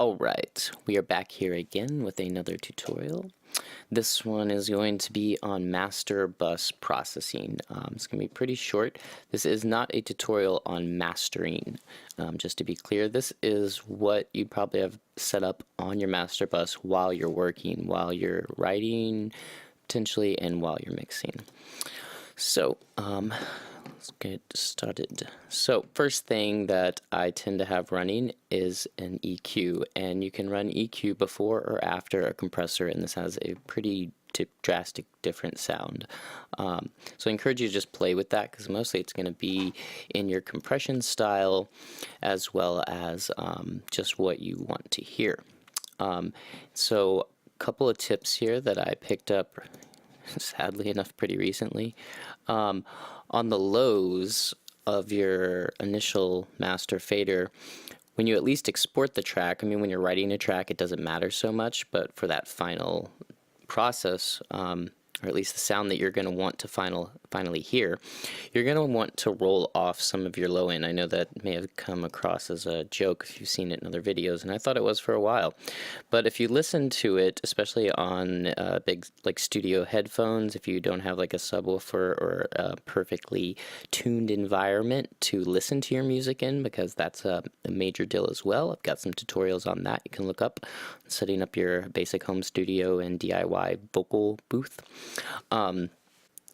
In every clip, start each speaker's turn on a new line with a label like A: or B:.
A: Alright, we are back here again with another tutorial. This one is going to be on master bus processing. It's going to be pretty short. This is not a tutorial on mastering. Just to be clear, this is what you'd probably have set up on your master bus while you're working, while you're writing, potentially, and while you're mixing. So, let's get started. So first thing that I tend to have running is an EQ, and you can run EQ before or after a compressor, and this has a pretty drastic different sound. So I encourage you to just play with that, because mostly it's going to be in your compression style as well as just what you want to hear. So a couple of tips here that I picked up sadly enough pretty recently. On the lows of your initial master fader, when you at least export the track, I mean, when you're writing a track it doesn't matter so much, but for that final process, or at least the sound that you're going to want to finally hear, you're going to want to roll off some of your low end. I know that may have come across as a joke if you've seen it in other videos, and I thought it was for a while. But if you listen to it, especially on big like studio headphones, if you don't have like a subwoofer or a perfectly tuned environment to listen to your music in, because that's a major deal as well. I've got some tutorials on that you can look up, setting up your basic home studio and DIY vocal booth.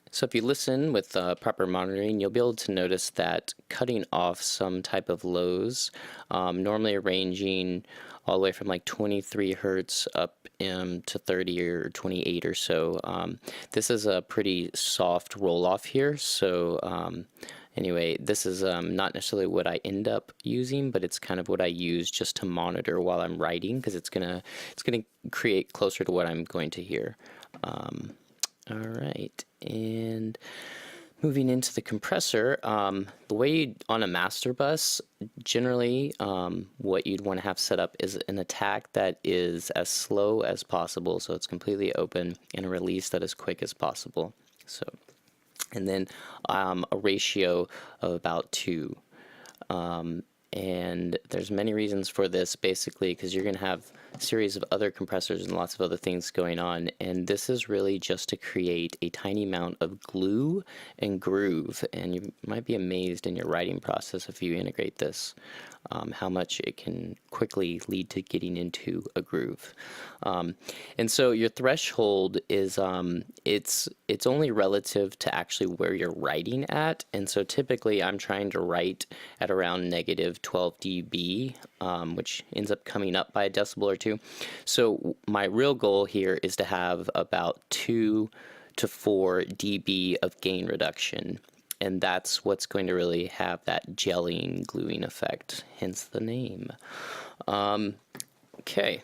A: So if you listen with proper monitoring, you'll be able to notice that cutting off some type of lows, normally ranging all the way from like 23 hertz up to 30 or 28 or so. This is a pretty soft roll off here, so anyway, this is not necessarily what I end up using, but it's kind of what I use just to monitor while I'm writing, because it's gonna create closer to what I'm going to hear. Alright, and moving into the compressor, the way on a master bus, generally what you'd want to have set up is an attack that is as slow as possible, so it's completely open, and a release that is quick as possible. So, and then a ratio of about 2. And there's many reasons for this, basically, because you're going to have a series of other compressors and lots of other things going on, and this is really just to create a tiny amount of glue and groove, and you might be amazed in your writing process if you integrate this, how much it can quickly lead to getting into a groove. And so your threshold is it's only relative to actually where you're writing at, and so typically I'm trying to write at around negative 12 dB, which ends up coming up by a decibel or 2. So my real goal here is to have about 2 to 4 dB of gain reduction, and that's what's going to really have that gelling, gluing effect, hence the name. Okay,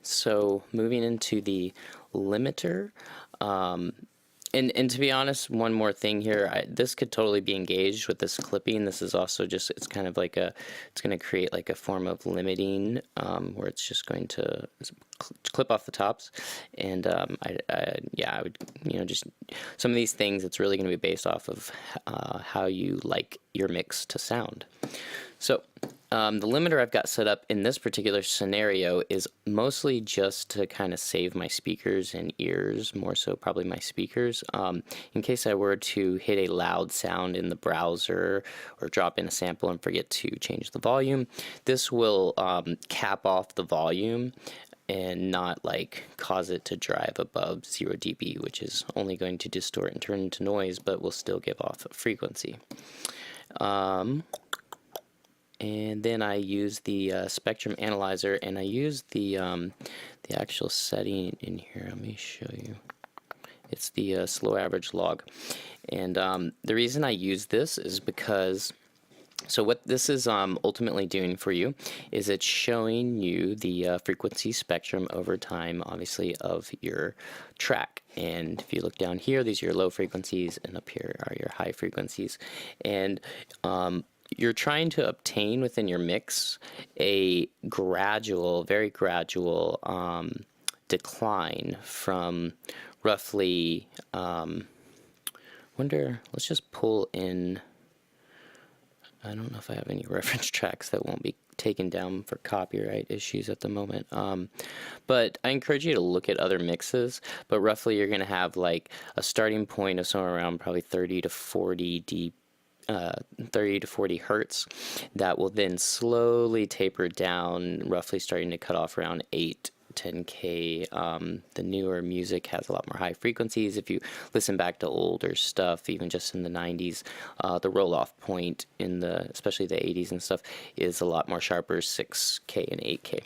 A: so moving into the limiter, and to be honest, one more thing here, this could totally be engaged with this clipping. This is also just, it's kind of like it's going to create like a form of limiting, where it's just going to clip off the tops, and yeah, I would, just some of these things, it's really going to be based off of how you like your mix to sound. So the limiter I've got set up in this particular scenario is mostly just to kind of save my speakers and ears, more so probably my speakers, in case I were to hit a loud sound in the browser or drop in a sample and forget to change the volume. This will cap off the volume and not like cause it to drive above 0 dB, which is only going to distort and turn into noise, but will still give off a frequency. And then I use the spectrum analyzer, and I use the actual setting in here. Let me show you. It's the slow average log, and the reason I use this is because, so what this is ultimately doing for you is it's showing you the frequency spectrum over time, obviously, of your track. And if you look down here, these are your low frequencies, and up here are your high frequencies. And you're trying to obtain within your mix a gradual, very gradual decline from roughly, let's just pull in I don't know if I have any reference tracks that won't be taken down for copyright issues at the moment. But I encourage you to look at other mixes, but roughly you're going to have like a starting point of somewhere around probably 30 to 40 hertz that will then slowly taper down, roughly starting to cut off around 10K. The newer music has a lot more high frequencies. If you listen back to older stuff, even just in the 90s, the roll-off point in especially the 80s and stuff, is a lot more sharper, 6K and 8K.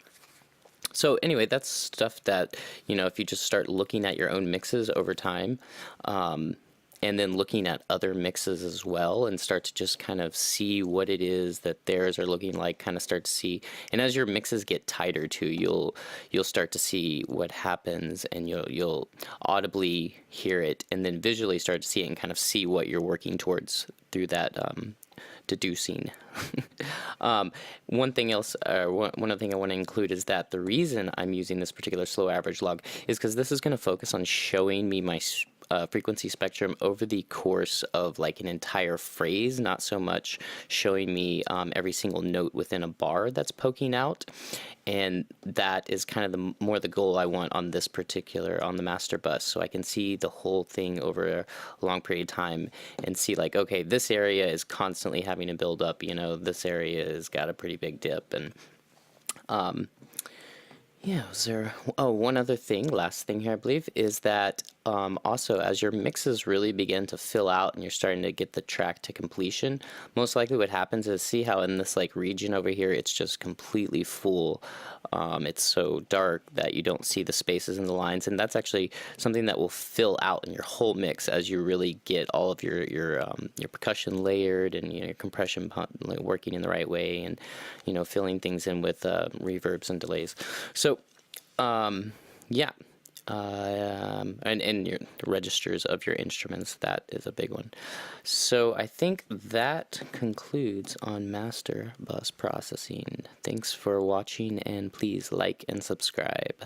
A: So anyway, that's stuff that, if you just start looking at your own mixes over time, and then looking at other mixes as well, and start to just kind of see what it is that theirs are looking like, kind of start to see. And as your mixes get tighter too, you'll start to see what happens, and you'll audibly hear it, and then visually start to see it and kind of see what you're working towards through that deducing. One thing else, one other thing I want to include is that the reason I'm using this particular slow average log is because this is going to focus on showing me my frequency spectrum over the course of like an entire phrase, not so much showing me every single note within a bar that's poking out. And that is kind of more the goal I want on this particular, on the master bus, so I can see the whole thing over a long period of time and see like, okay, this area is constantly having to build up, this area has got a pretty big dip. And yeah, one other thing, last thing here, I believe, is that also as your mixes really begin to fill out and you're starting to get the track to completion, most likely what happens is, see how in this like region over here, it's just completely full. It's so dark that you don't see the spaces and the lines, and that's actually something that will fill out in your whole mix as you really get all of your percussion layered and your compression working in the right way, and filling things in with reverbs and delays. So yeah, and your registers of your instruments, that is a big one. So I think that concludes on master bus processing. Thanks for watching, and please like and subscribe.